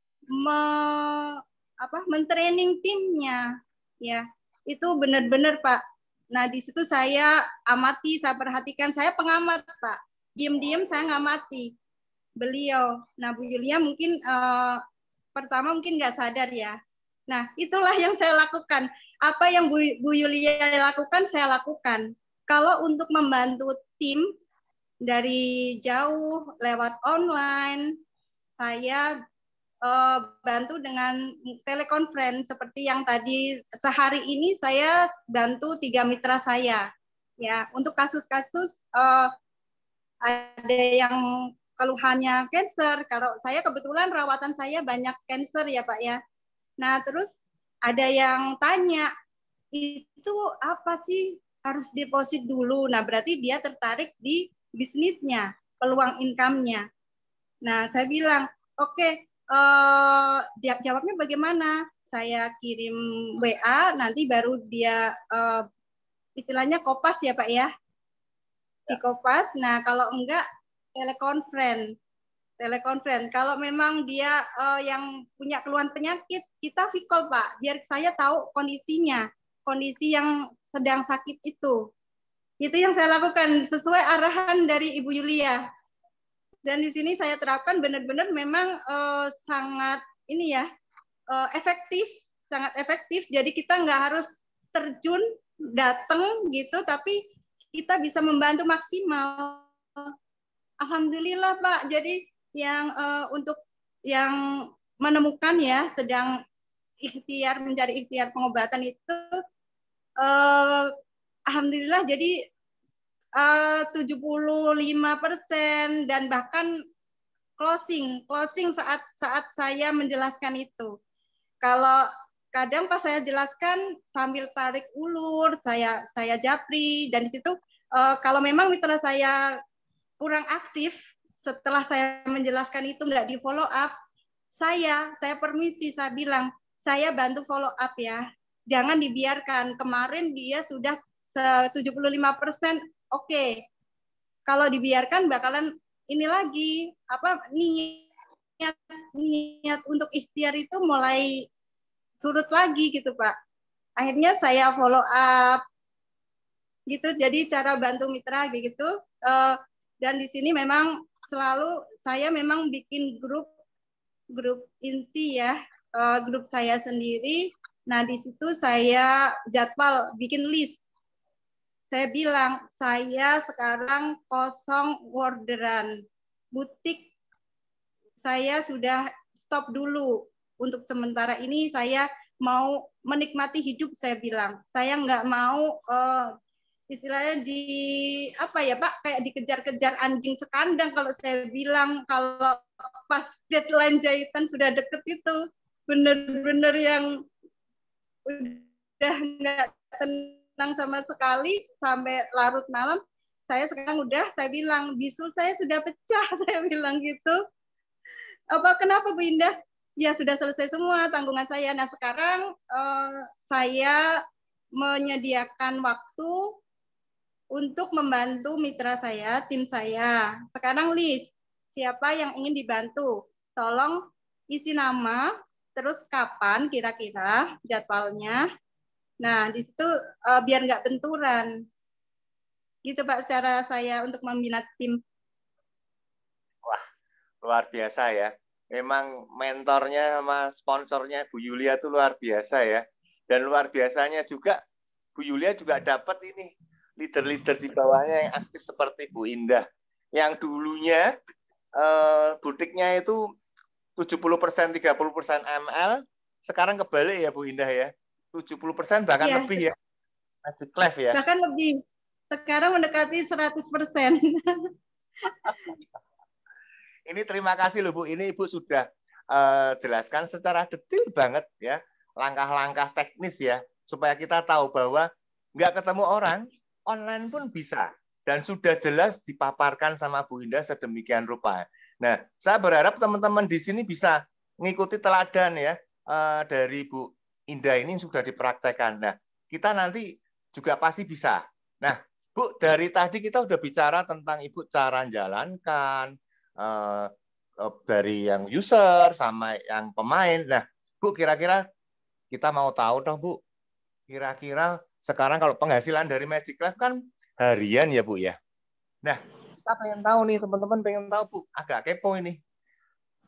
Speaker 1: mentraining timnya ya itu benar-benar Pak. Nah di situ saya amati, saya perhatikan, saya pengamat Pak. Diam-diam saya ngamati beliau. Nah Bu Yulia mungkin pertama mungkin nggak sadar ya. Nah itulah yang saya lakukan. Apa yang Bu Yulia lakukan saya lakukan. Kalau untuk membantu tim dari jauh lewat online. Saya bantu dengan telekonferensi seperti yang tadi. Sehari ini saya bantu 3 mitra saya. Ya, untuk kasus-kasus ada yang keluhannya cancer. Kalau saya kebetulan rawatan saya banyak cancer ya Pak ya. Nah, terus ada yang tanya, itu apa sih harus deposit dulu? Nah, berarti dia tertarik di bisnisnya, peluang income-nya. Nah, saya bilang, oke, dia jawabnya bagaimana? Saya kirim WA, nanti baru dia istilahnya kopas ya Pak ya, di kopas. Nah, kalau enggak telekonferensi. Kalau memang dia yang punya keluhan penyakit, kita vikol Pak, biar saya tahu kondisinya, kondisi yang sedang sakit itu. Itu yang saya lakukan sesuai arahan dari Ibu Yulia. Dan di sini saya terapkan benar-benar memang sangat ini ya, efektif, sangat efektif. Jadi kita nggak harus terjun datang gitu, tapi kita bisa membantu maksimal. Alhamdulillah Pak. Jadi yang untuk yang menemukan ya sedang mencari ikhtiar pengobatan itu alhamdulillah jadi 75% dan bahkan closing saat saya menjelaskan itu. Kalau kadang pas saya jelaskan sambil tarik ulur, saya japri, dan di situ kalau memang mitra saya kurang aktif setelah saya menjelaskan itu nggak di follow up, saya permisi, saya bilang saya bantu follow up ya, jangan dibiarkan. Kemarin dia sudah 75%, oke. Kalau dibiarkan bakalan ini lagi apa niat untuk ikhtiar itu mulai surut lagi gitu Pak. Akhirnya saya follow up gitu. Jadi cara bantu mitra gitu. Dan di sini memang selalu saya memang bikin grup inti ya, grup saya sendiri. Nah di situ saya jadwal bikin list. Saya bilang saya sekarang kosong orderan, butik saya sudah stop dulu untuk sementara ini. Saya mau menikmati hidup, saya bilang saya nggak mau istilahnya di apa ya Pak, kayak dikejar-kejar anjing sekandang. Kalau saya bilang kalau pas deadline jahitan sudah deket itu bener-bener yang udah nggak tenang sama sekali sampai larut malam. Saya sekarang saya bilang bisul saya sudah pecah, saya bilang gitu. Apa kenapa Bu Indah? Ya sudah selesai semua tanggungan saya. Nah sekarang saya menyediakan waktu untuk membantu mitra saya, tim saya. Sekarang list, siapa yang ingin dibantu. Tolong isi nama, terus kapan kira-kira jadwalnya. Nah, di situ biar nggak benturan. Gitu Pak, cara saya untuk membina tim.
Speaker 2: Wah, luar biasa ya. Memang mentornya sama sponsornya Bu Yulia itu luar biasa ya. Dan luar biasanya juga Bu Yulia juga dapat ini leader-leader di bawahnya yang aktif seperti Bu Indah. Yang dulunya butiknya itu 70%, 30% ML, sekarang kebalik ya Bu Indah ya. 70% bahkan
Speaker 1: Ya,
Speaker 2: lebih ya. Magic Life ya.
Speaker 1: bahkan lebih. Sekarang mendekati 100%.
Speaker 2: Ini terima kasih loh Bu. Ini Ibu sudah jelaskan secara detail banget ya. Langkah-langkah teknis ya. Supaya kita tahu bahwa nggak ketemu orang, online pun bisa. Dan sudah jelas dipaparkan sama Bu Indah sedemikian rupa. Nah, saya berharap teman-teman di sini bisa mengikuti teladan ya dari Bu Indah ini sudah dipraktekkan. Nah, kita nanti juga pasti bisa. Nah, Bu, dari tadi kita udah bicara tentang Ibu cara menjalankan, dari yang user sama yang pemain. Nah, Bu, kira-kira kita mau tahu dong, Bu. Kira-kira sekarang kalau penghasilan dari Magic Life kan harian ya, Bu ya. Nah, kita pengen tahu nih, teman-teman pengen tahu, Bu. Agak kepo ini.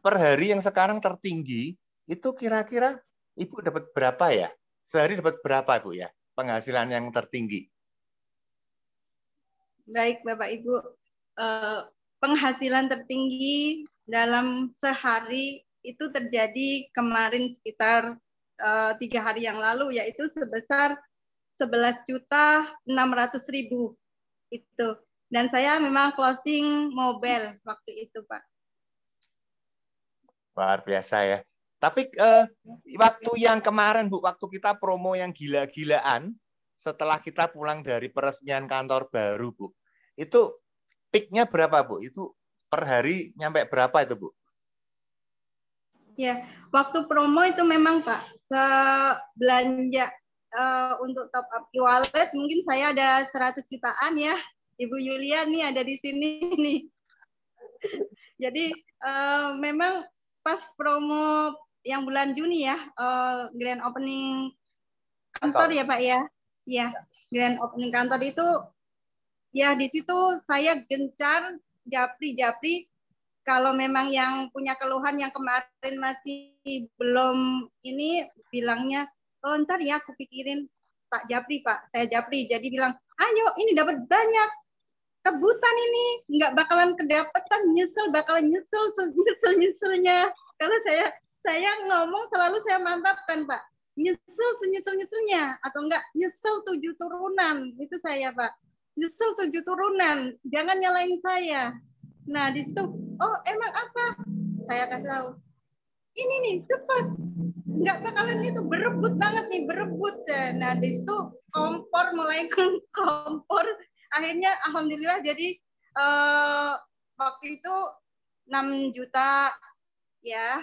Speaker 2: Per hari yang sekarang tertinggi, itu kira-kira Ibu dapat berapa ya? Sehari dapat berapa, Bu ya? Penghasilan yang tertinggi.
Speaker 1: Baik, Bapak Ibu. penghasilan tertinggi dalam sehari itu terjadi kemarin sekitar 3 hari yang lalu, yaitu sebesar 11.600.000 itu. Dan saya memang closing mobile waktu itu, Pak.
Speaker 2: Luar biasa ya. Tapi waktu yang kemarin, Bu, waktu kita promo yang gila-gilaan, setelah kita pulang dari peresmian kantor baru, Bu, itu peak-nya berapa, Bu? Itu per hari nyampe berapa itu, Bu?
Speaker 1: Ya, waktu promo itu memang, Pak, sebelanja untuk top up e-wallet mungkin saya ada 100 jutaan ya. Ibu Yulia nih ada di sini nih. Jadi memang pas promo yang bulan Juni ya, grand opening kantor ya Pak ya. Ya, grand opening kantor itu ya di situ saya gencar japri kalau memang yang punya keluhan yang kemarin masih belum ini bilangnya, oh ntar ya aku pikirin tak japri Pak, saya japri. Jadi bilang, ayo ini dapat banyak, rebutan ini, nggak bakalan kedapetan, bakalan nyeselnya. Kalau saya ngomong selalu saya mantapkan Pak, nyeselnya, atau enggak nyesel 7 turunan, itu saya Pak. Nyesel 7 turunan, jangan nyalain saya. Nah di situ, oh emang apa? Saya kasih tahu, ini nih cepat, nggak bakalan itu berebut banget nih, berebut. Nah di situ mulai kompor. Akhirnya alhamdulillah jadi waktu itu 6 juta ya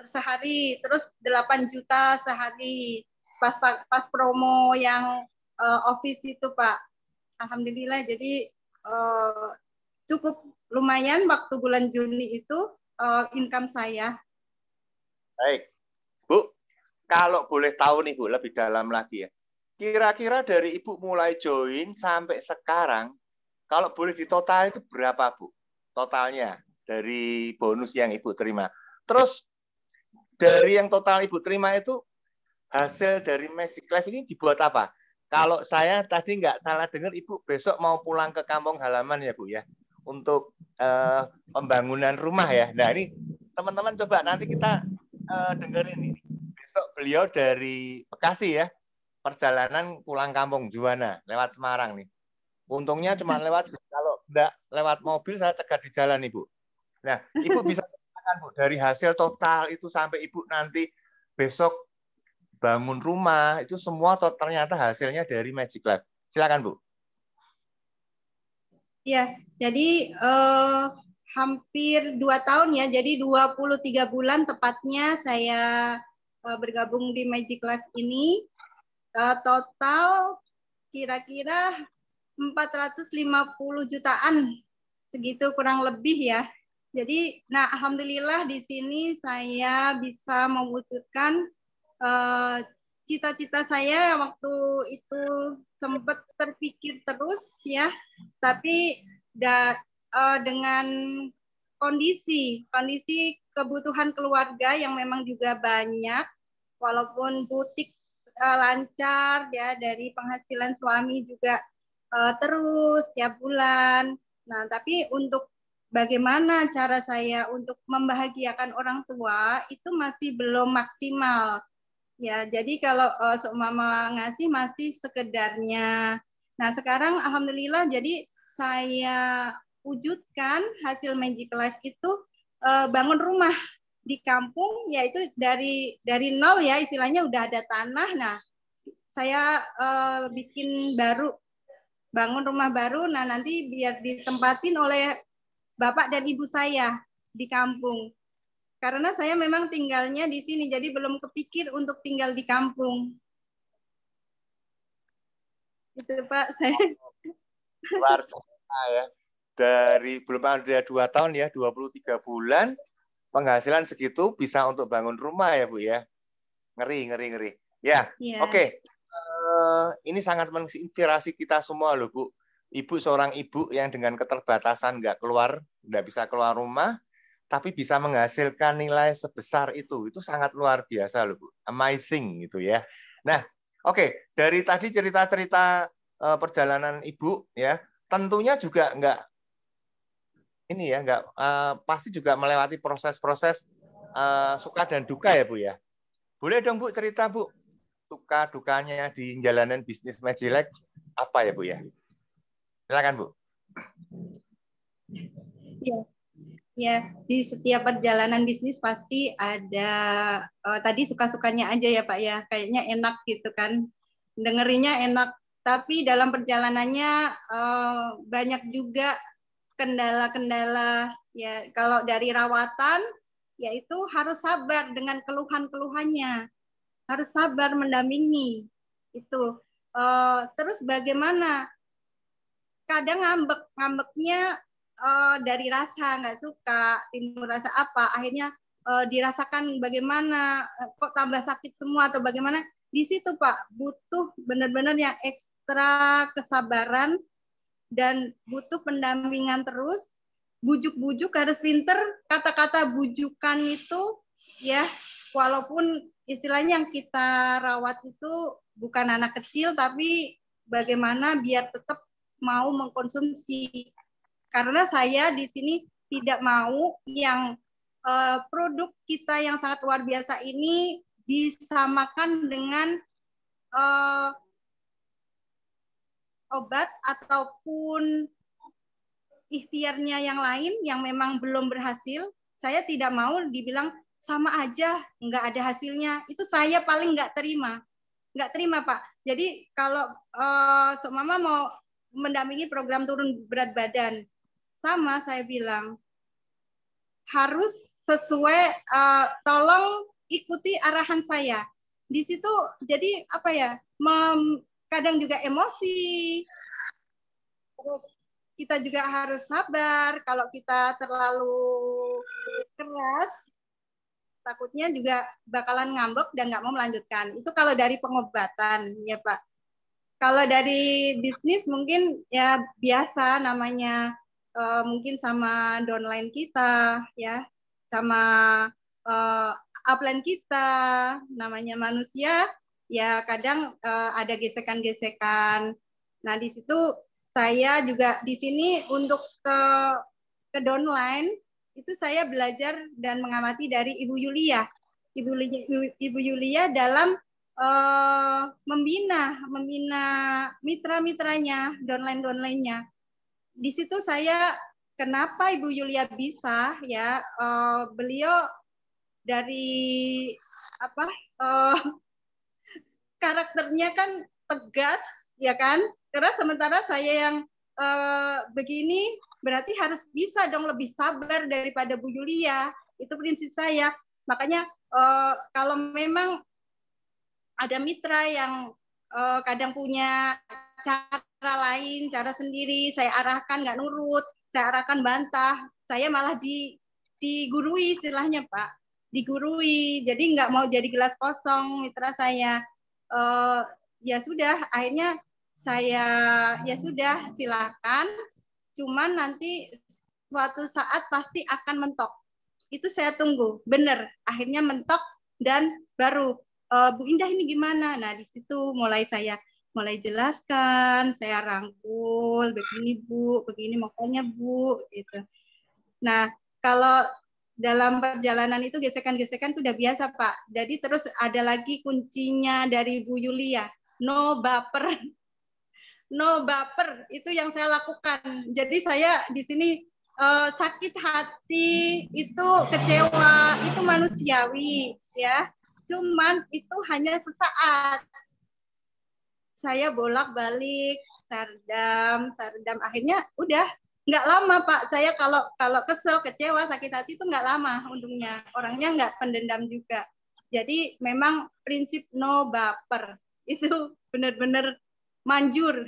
Speaker 1: sehari, terus 8 juta sehari pas promo yang office itu Pak. Alhamdulillah jadi cukup lumayan waktu bulan Juni itu income saya.
Speaker 2: Baik, Bu, kalau boleh tahu nih Bu, lebih dalam lagi ya. Kira-kira dari Ibu mulai join sampai sekarang, kalau boleh ditotal itu berapa Bu? Totalnya dari bonus yang Ibu terima. Terus dari yang total Ibu terima itu hasil dari Magic Life ini dibuat apa? Kalau saya tadi nggak salah dengar Ibu besok mau pulang ke kampung halaman ya Bu ya, untuk pembangunan rumah ya. Nah ini teman-teman coba nanti kita dengerin ini. Besok beliau dari Bekasi ya, perjalanan pulang kampung Juwana lewat Semarang nih. Untungnya cuma lewat, kalau enggak lewat mobil saya cegat di jalan Ibu. Nah, Ibu bisa katakan Bu, dari hasil total itu sampai Ibu nanti besok bangun rumah, itu semua ternyata hasilnya dari Magic Life. Silakan Bu.
Speaker 1: Ya, jadi hampir 2 tahun ya, jadi 23 bulan tepatnya saya bergabung di Magic Life ini. Total kira-kira 450 jutaan, segitu kurang lebih ya. Jadi, nah alhamdulillah di sini saya bisa mewujudkan cita-cita saya waktu itu sempat terpikir terus ya, tapi dengan kondisi kebutuhan keluarga yang memang juga banyak, walaupun butik lancar ya, dari penghasilan suami juga terus tiap bulan. Nah, tapi untuk bagaimana cara saya untuk membahagiakan orang tua itu masih belum maksimal. Ya, jadi kalau seumpama ngasih masih sekedarnya. Nah, sekarang alhamdulillah jadi saya wujudkan hasil Magic Life itu bangun rumah di kampung, yaitu dari nol ya, istilahnya udah ada tanah. Nah, saya bikin baru, bangun rumah baru. Nah, nanti biar ditempatin oleh bapak dan ibu saya di kampung. Karena saya memang tinggalnya di sini, jadi belum kepikir untuk tinggal di kampung. Itu Pak, saya.
Speaker 2: Luar biasa ya. Dari belum ada 2 tahun ya, 23 bulan, penghasilan segitu bisa untuk bangun rumah ya Bu ya. Ngeri. Ya, yeah. Oke. Ini sangat menginspirasi kita semua loh Bu. Ibu seorang ibu yang dengan keterbatasan nggak bisa keluar rumah, tapi bisa menghasilkan nilai sebesar itu sangat luar biasa loh Bu. Amazing gitu ya. Nah, oke. Dari tadi cerita-cerita perjalanan Ibu ya, tentunya juga nggak ini ya, nggak pasti juga melewati proses-proses suka dan duka ya Bu ya. Boleh dong Bu cerita Bu, suka dukanya di jalanan bisnis Majilek apa ya Bu ya? Silakan Bu.
Speaker 1: Ya, ya, di setiap perjalanan bisnis pasti ada tadi suka-sukanya aja ya Pak ya. Kayaknya enak gitu kan. Dengerinya enak, tapi dalam perjalanannya banyak juga kendala-kendala ya. Kalau dari rawatan yaitu harus sabar dengan keluhan-keluhannya. Harus sabar mendampingi itu. Terus bagaimana? Kadang ngambeknya dari rasa nggak suka, timbul rasa apa, akhirnya dirasakan bagaimana, kok tambah sakit semua atau bagaimana. Di situ Pak butuh benar-benar yang ekstra kesabaran dan butuh pendampingan terus, bujuk-bujuk harus pinter, kata-kata bujukan itu ya, walaupun istilahnya yang kita rawat itu bukan anak kecil, tapi bagaimana biar tetap mau mengkonsumsi. Karena saya di sini tidak mau yang produk kita yang sangat luar biasa ini disamakan dengan obat ataupun ikhtiarnya yang lain yang memang belum berhasil. Saya tidak mau dibilang sama aja, nggak ada hasilnya. Itu saya paling nggak terima. Nggak terima, Pak. Jadi kalau Mama mau mendampingi program turun berat badan, sama saya bilang, harus sesuai, tolong ikuti arahan saya. Di situ jadi apa ya, kadang juga emosi, terus kita juga harus sabar. Kalau kita terlalu keras, takutnya juga bakalan ngambek dan nggak mau melanjutkan. Itu kalau dari pengobatan ya Pak. Kalau dari bisnis mungkin ya biasa namanya, mungkin sama downline kita ya, sama upline kita, namanya manusia ya, kadang ada gesekan-gesekan. Nah di situ saya juga di sini untuk ke downline itu saya belajar dan mengamati dari Ibu Yulia. Ibu Yulia dalam membina mitra-mitranya, downline-nya. Di situ saya kenapa Ibu Yulia bisa ya, beliau dari apa, karakternya kan tegas ya kan, karena sementara saya yang begini berarti harus bisa dong lebih sabar daripada Bu Yulia. Itu prinsip saya. Makanya kalau memang ada mitra yang kadang punya cara lain, cara sendiri, saya arahkan nggak nurut, saya arahkan bantah, saya malah digurui istilahnya Pak, digurui, jadi nggak mau jadi gelas kosong mitra saya. Ya sudah, akhirnya saya ya sudah silakan, cuman nanti suatu saat pasti akan mentok. Itu saya tunggu, benar, akhirnya mentok dan baru Bu Indah ini gimana? Nah di situ mulai saya jelaskan, saya rangkul, begini Bu, begini makanya Bu, gitu. Nah kalau dalam perjalanan itu gesekan-gesekan itu udah biasa Pak. Jadi terus ada lagi kuncinya dari Bu Yulia, no baper, no baper itu yang saya lakukan. Jadi saya di sini sakit hati, itu kecewa, itu manusiawi ya. Cuman itu hanya sesaat. Saya bolak-balik, sardam, akhirnya udah nggak lama Pak. Saya kalau kesel, kecewa, sakit hati itu nggak lama untungnya. Orangnya nggak pendendam juga. Jadi memang prinsip no baper itu benar-benar manjur.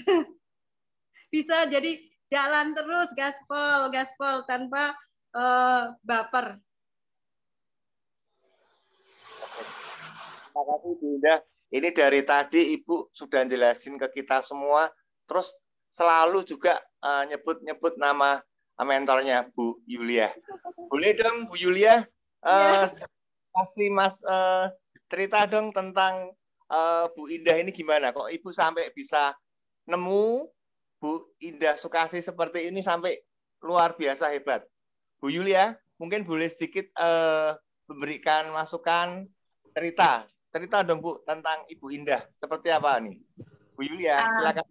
Speaker 1: Bisa jadi jalan terus gaspol tanpa baper.
Speaker 2: Terima kasih Bu Indah. Ini dari tadi Ibu sudah jelasin ke kita semua, terus selalu juga nyebut-nyebut nama mentornya Bu Yulia. Boleh dong Bu Yulia kasih Mas cerita dong tentang Bu Indah ini gimana? Kok Ibu sampai bisa nemu Bu Indah Sukasih seperti ini sampai luar biasa hebat. Bu Yulia, mungkin boleh sedikit memberikan masukan cerita dong Bu tentang Ibu Indah. Seperti apa nih? Bu Yulia, silakan.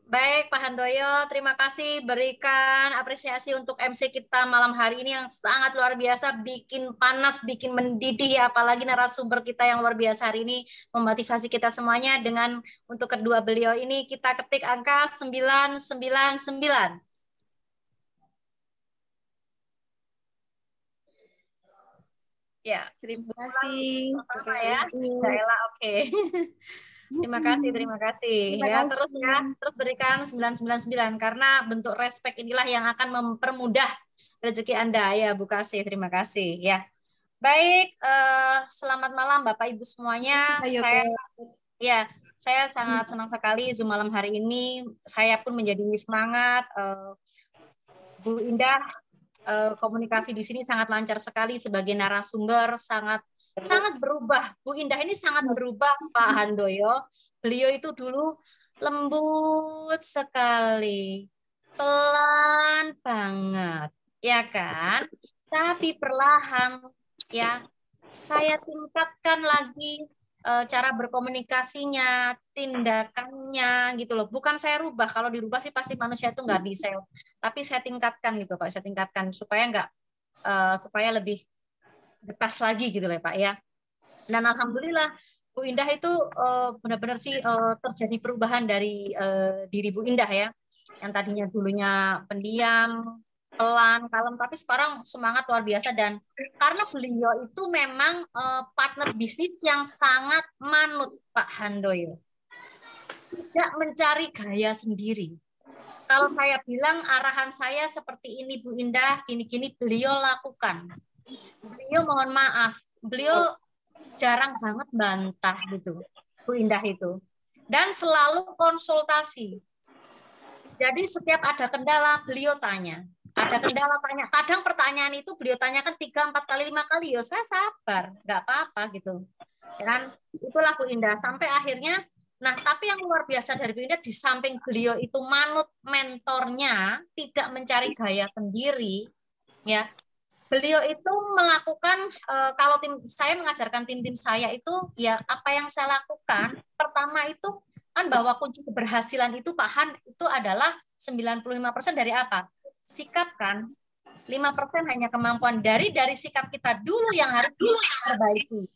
Speaker 3: Baik, Pak Handoyo, terima kasih berikan apresiasi untuk MC kita malam hari ini yang sangat luar biasa, bikin panas, bikin mendidih, ya, apalagi narasumber kita yang luar biasa hari ini memotivasi kita semuanya. Dengan untuk kedua beliau ini kita ketik angka 999. Ya,
Speaker 1: Terima kasih.
Speaker 3: pertama ya, Gaela, oke. Terima kasih.
Speaker 1: Terima
Speaker 3: Ya,
Speaker 1: kasih.
Speaker 3: terus ya, terus berikan 999 karena bentuk respect inilah yang akan mempermudah rezeki Anda ya, Bu Kasih. Terima kasih ya. Baik, selamat malam Bapak Ibu semuanya. Saya sangat senang sekali Zoom malam hari ini. Saya pun menjadi semangat. Bu Indah, komunikasi di sini sangat lancar sekali sebagai narasumber, sangat berubah. Bu Indah ini sangat berubah, Pak Handoyo. Beliau itu dulu lembut sekali, pelan banget, ya kan? Tapi perlahan, ya, saya tingkatkan lagi cara berkomunikasinya, tindakannya, gitu loh. Bukan saya rubah, kalau dirubah sih pasti manusia itu nggak bisa. Tapi saya tingkatkan gitu, Pak. Saya tingkatkan supaya supaya lebih dekas lagi gitu lah Pak ya. Dan alhamdulillah Bu Indah itu benar-benar sih terjadi perubahan dari diri Bu Indah ya. Yang tadinya dulunya pendiam, pelan, kalem, tapi sekarang semangat luar biasa. Dan karena beliau itu memang partner bisnis yang sangat manut Pak Handoyo. Tidak mencari gaya sendiri. Kalau saya bilang arahan saya seperti ini Bu Indah, gini-gini beliau lakukan. Beliau mohon maaf, beliau jarang banget bantah gitu, Bu Indah itu. Dan selalu konsultasi. Jadi setiap ada kendala, beliau tanya. Ada kendala tanya. Kadang pertanyaan itu beliau tanyakan 3, 4 kali, 5 kali. Ya saya sabar, nggak apa-apa gitu. Ya kan? Itulah Bu Indah. Sampai akhirnya, nah tapi yang luar biasa dari Bu Indah, di samping beliau itu manut mentornya, tidak mencari gaya sendiri, ya. Beliau itu melakukan, kalau saya mengajarkan tim-tim saya itu, ya apa yang saya lakukan, pertama itu kan bahwa kunci keberhasilan itu Pak Han, itu adalah 95% dari apa? Sikap kan, 5% hanya kemampuan. Dari sikap kita dulu yang harus diperbaiki.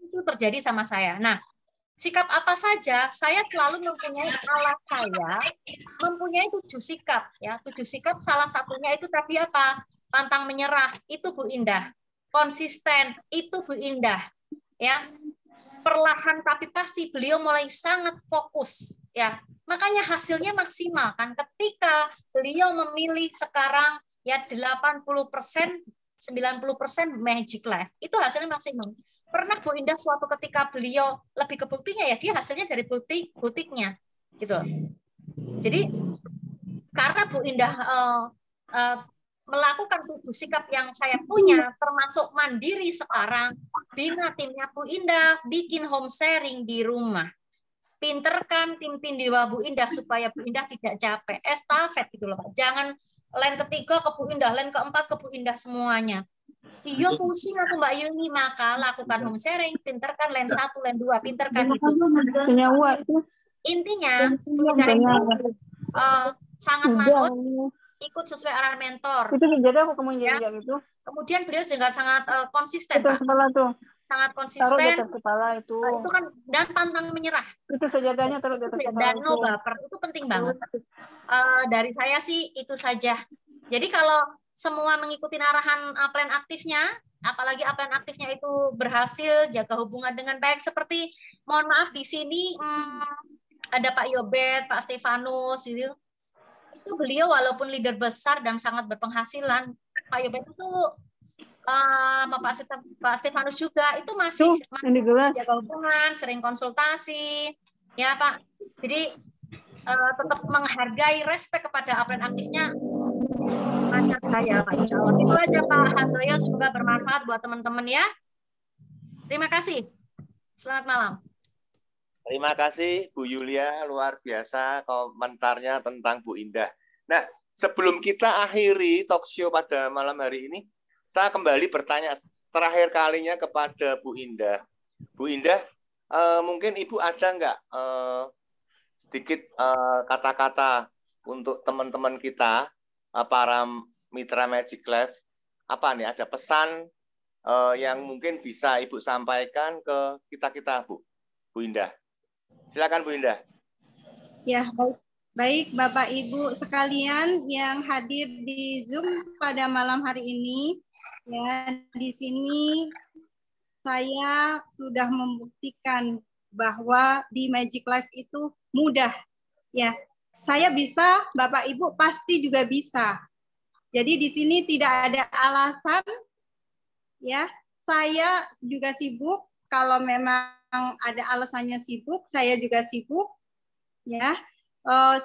Speaker 3: Itu terjadi sama saya. Nah, sikap apa saja, saya selalu mempunyai alat saya, mempunyai 7 sikap. Ya, 7 sikap salah satunya itu tadi apa? Pantang menyerah, itu Bu Indah. Konsisten, itu Bu Indah. Ya, perlahan tapi pasti beliau mulai sangat fokus. Ya, makanya hasilnya maksimal kan. Ketika beliau memilih sekarang ya 80%, 90% Magic Life, itu hasilnya maksimal. Pernah Bu Indah suatu ketika beliau lebih ke buktinya ya, dia hasilnya dari butiknya, gitu. Jadi karena Bu Indah melakukan 7 sikap yang saya punya, termasuk mandiri sekarang, bina timnya Bu Indah, bikin home sharing di rumah. Pinterkan tim-tim di Bu Indah supaya Bu Indah tidak capek. Estafet gitu loh Pak. Jangan line ketiga ke Bu Indah, line keempat ke Bu Indah semuanya. Iya pusing aku Mbak Yuni, maka lakukan home sharing, pinterkan line 1, line 2, pinterkan itu. Intinya Bu Indah itu sangat manut, ikut sesuai arahan mentor.
Speaker 4: Itu menjaga aku kemudian
Speaker 3: ya.
Speaker 4: Gitu.
Speaker 3: Kemudian beliau juga sangat konsisten,
Speaker 4: itu
Speaker 3: Pak.
Speaker 4: Tuh.
Speaker 3: Sangat konsisten.
Speaker 4: Taruh di atas kepala itu.
Speaker 3: Itu kan, dan pantang menyerah.
Speaker 4: Itu senjatanya taruh di atas kepala.
Speaker 3: Dan no baper, itu penting banget. Dari saya sih itu saja. Jadi kalau semua mengikuti arahan plan aktifnya, apalagi plan aktifnya itu berhasil, jaga hubungan dengan baik, seperti mohon maaf di sini ada Pak Yobet, Pak Stefanus gitu. Itu beliau walaupun leader besar dan sangat berpenghasilan, Pak Yobet itu Pak Stefanus juga itu masih jaga hubungan, sering konsultasi, ya Pak. Jadi tetap menghargai, respect kepada upline aktifnya, lancar saya Pak. Insya Allah. Itu aja Pak Handoyo, semoga bermanfaat buat teman-teman ya. Terima kasih. Selamat malam.
Speaker 2: Terima kasih Bu Yulia, luar biasa komentarnya tentang Bu Indah. Nah, sebelum kita akhiri talk show pada malam hari ini, saya kembali bertanya terakhir kalinya kepada Bu Indah. Bu Indah, mungkin Ibu ada nggak sedikit kata-kata untuk teman-teman kita, para mitra Magic Life, apa nih, ada pesan yang mungkin bisa Ibu sampaikan ke kita-kita, Bu Indah. Silakan Bu Indah.
Speaker 1: Ya, baik Bapak Ibu sekalian yang hadir di Zoom pada malam hari ini. Ya, di sini saya sudah membuktikan bahwa di Magic Life itu mudah. Ya, saya bisa, Bapak Ibu pasti juga bisa. Jadi di sini tidak ada alasan, ya. Saya juga sibuk. Kalau memang ada alasannya sibuk, saya juga sibuk. Ya,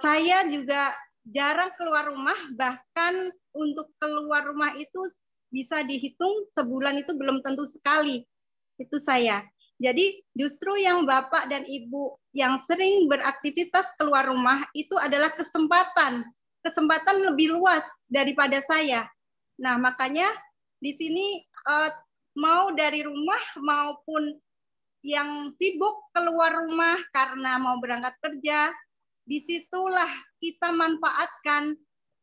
Speaker 1: saya juga jarang keluar rumah, bahkan untuk keluar rumah itu bisa dihitung sebulan itu belum tentu sekali. Itu saya. Jadi justru yang Bapak dan Ibu yang sering beraktivitas keluar rumah itu adalah kesempatan lebih luas daripada saya. Nah, makanya di sini mau dari rumah maupun yang sibuk keluar rumah karena mau berangkat kerja, disitulah kita manfaatkan,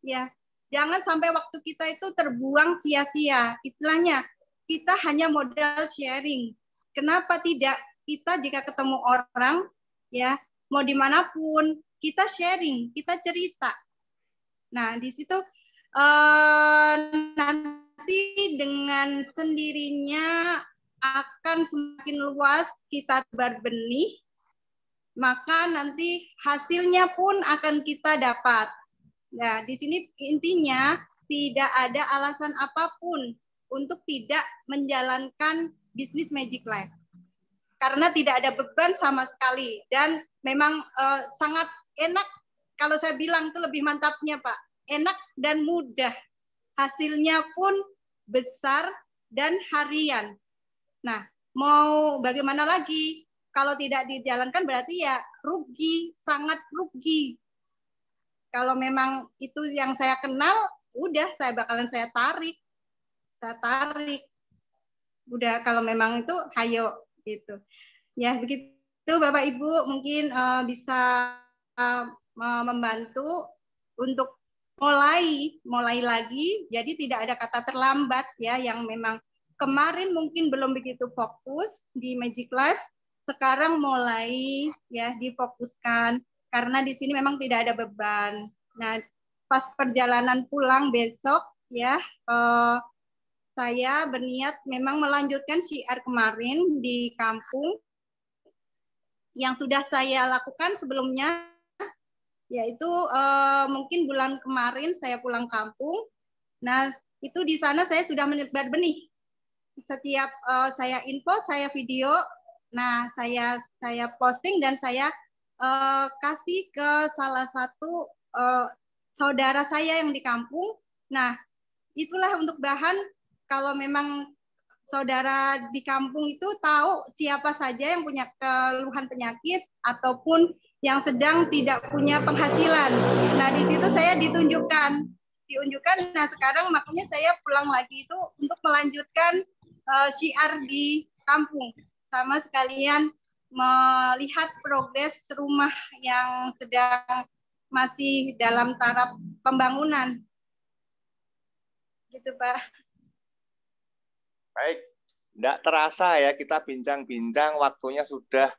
Speaker 1: ya. Jangan sampai waktu kita itu terbuang sia-sia. Istilahnya kita hanya modal sharing. Kenapa tidak? Kita jika ketemu orang, ya, mau dimanapun, kita sharing, kita cerita. Nah, di situ nanti dengan sendirinya akan semakin luas kita tebar benih, maka nanti hasilnya pun akan kita dapat. Nah, di sini intinya tidak ada alasan apapun untuk tidak menjalankan bisnis Magic Life. Karena tidak ada beban sama sekali dan memang sangat enak, kalau saya bilang itu lebih mantapnya Pak, enak dan mudah. Hasilnya pun besar dan harian. Nah, mau bagaimana lagi? Kalau tidak dijalankan berarti ya rugi, sangat rugi. Kalau memang itu yang saya kenal, udah saya tarik. Saya tarik. Udah kalau memang itu hayo gitu. Ya, begitu Bapak Ibu, mungkin bisa membantu untuk mulai lagi. Jadi tidak ada kata terlambat ya, yang memang kemarin mungkin belum begitu fokus di Magic Life, sekarang mulai ya difokuskan karena di sini memang tidak ada beban. Nah, pas perjalanan pulang besok ya, saya berniat memang melanjutkan syiar kemarin di kampung yang sudah saya lakukan sebelumnya, yaitu mungkin bulan kemarin saya pulang kampung. Nah, itu di sana saya sudah menebar benih. Setiap saya info, saya video, nah saya posting dan saya kasih ke salah satu saudara saya yang di kampung. Nah, itulah untuk bahan kalau memang saudara di kampung itu tahu siapa saja yang punya keluhan penyakit ataupun yang sedang tidak punya penghasilan. Nah, di situ saya diunjukkan. Nah, sekarang makanya saya pulang lagi itu untuk melanjutkan syiar di kampung, sama sekalian melihat progres rumah yang sedang masih dalam taraf pembangunan. Gitu, Pak.
Speaker 2: Baik, tidak terasa ya kita bincang-bincang, waktunya sudah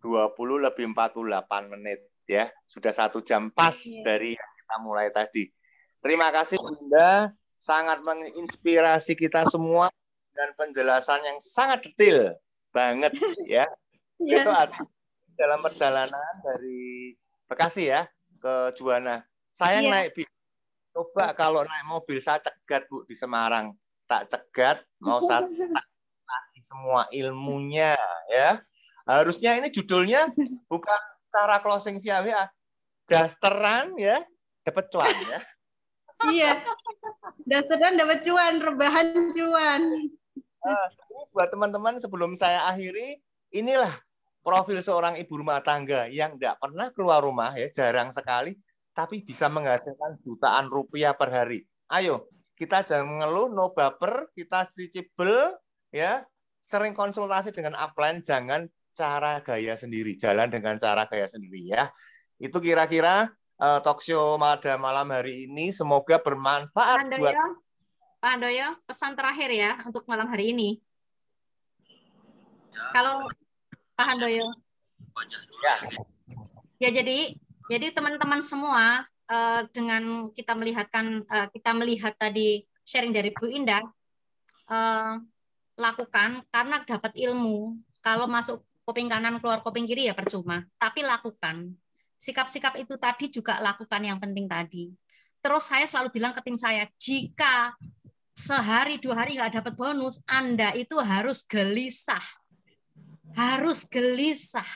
Speaker 2: 20 lebih 48 menit ya. Sudah 1 jam pas dari yang kita mulai tadi. Terima kasih Bunda, sangat menginspirasi kita semua dengan penjelasan yang sangat detail banget ya. Besok ada dalam perjalanan dari Bekasi ya ke Juwana. Saya naik bis. Coba kalau naik mobil saya cegat Bu di Semarang. Tak cegat, mau saya lagi semua ilmunya ya. Harusnya ini judulnya bukan cara closing via WA. Dasteran ya, dapat cuan ya.
Speaker 1: Iya. Dasteran dapat cuan, rebahan cuan.
Speaker 2: Ini buat teman-teman sebelum saya akhiri, inilah profil seorang ibu rumah tangga yang tidak pernah keluar rumah ya, jarang sekali, tapi bisa menghasilkan jutaan rupiah per hari. Ayo, kita jangan mengeluh, no baper, kita cicibel, ya. Sering konsultasi dengan upline, jangan cara gaya sendiri, jalan dengan cara gaya sendiri, ya. Itu kira-kira talk show pada malam hari ini, semoga bermanfaat buat
Speaker 3: Pak Handoyo, pesan terakhir ya untuk malam hari ini. Kalau Pak Handoyo.
Speaker 2: ya.
Speaker 3: Ya, jadi teman-teman semua, dengan kita melihat tadi sharing dari Bu Indah, lakukan karena dapat ilmu. Kalau masuk kuping kanan keluar kuping kiri ya percuma, tapi lakukan. Sikap-sikap itu tadi juga lakukan yang penting tadi. Terus saya selalu bilang ke tim saya, jika sehari 2 hari nggak dapat bonus, Anda itu harus gelisah. Harus gelisah.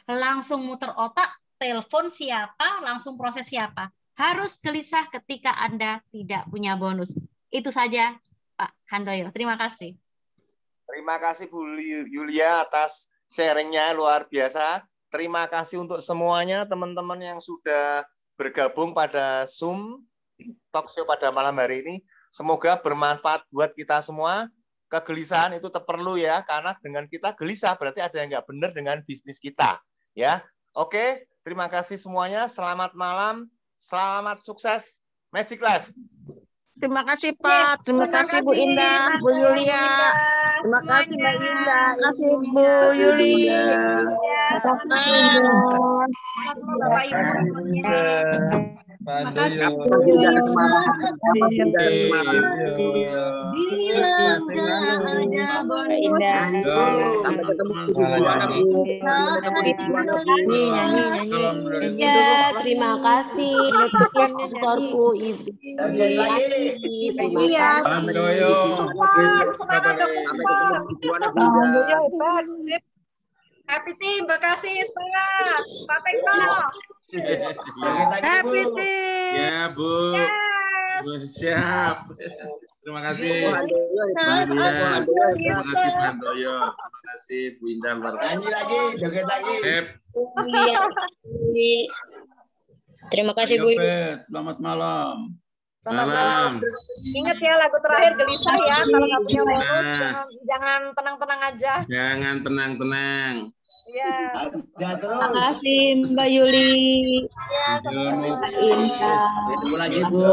Speaker 3: Langsung muter otak, telepon siapa, langsung proses siapa. Harus gelisah ketika Anda tidak punya bonus. Itu saja, Pak Handoyo. Terima kasih.
Speaker 2: Terima kasih Bu Yulia atas sharingnya, luar biasa. Terima kasih untuk semuanya teman-teman yang sudah bergabung pada Zoom talk show pada malam hari ini. Semoga bermanfaat buat kita semua. Kegelisahan itu perlu ya, karena dengan kita gelisah berarti ada yang nggak benar dengan bisnis kita. Ya, oke. Terima kasih semuanya. Selamat malam. Selamat sukses. Magic Life.
Speaker 4: Terima kasih Pak, terima kasih Bu Indah, Bu Yulia. Terima kasih Mbak Indah, terima kasih Bu Yuli.
Speaker 3: Selamat malam. Bapak Ibu semuanya.
Speaker 5: Terima kasih.
Speaker 6: Ya, terima kasih sponsorku Ibu.
Speaker 3: Happy Team Bekasi, semangat. Pak Tekno.
Speaker 5: Happy Team. Ya, Bu.
Speaker 3: Yes.
Speaker 5: Bu, siap. Terima kasih. Terima kasih Pak Handoyo. Terima kasih Bu Indah.
Speaker 2: Nyanyi lagi, joget lagi.
Speaker 6: Terima kasih Bu.
Speaker 5: Selamat malam.
Speaker 3: Selamat malam. Ingat ya lagu terakhir gelisah ya. Kalau nggak punya bonus, jangan tenang-tenang aja.
Speaker 5: Jangan tenang-tenang.
Speaker 3: Iya.
Speaker 6: Terima kasih Mbak Yuli.
Speaker 3: Ya, sama-sama.
Speaker 6: Indah.
Speaker 2: Ketemu lagi Bu.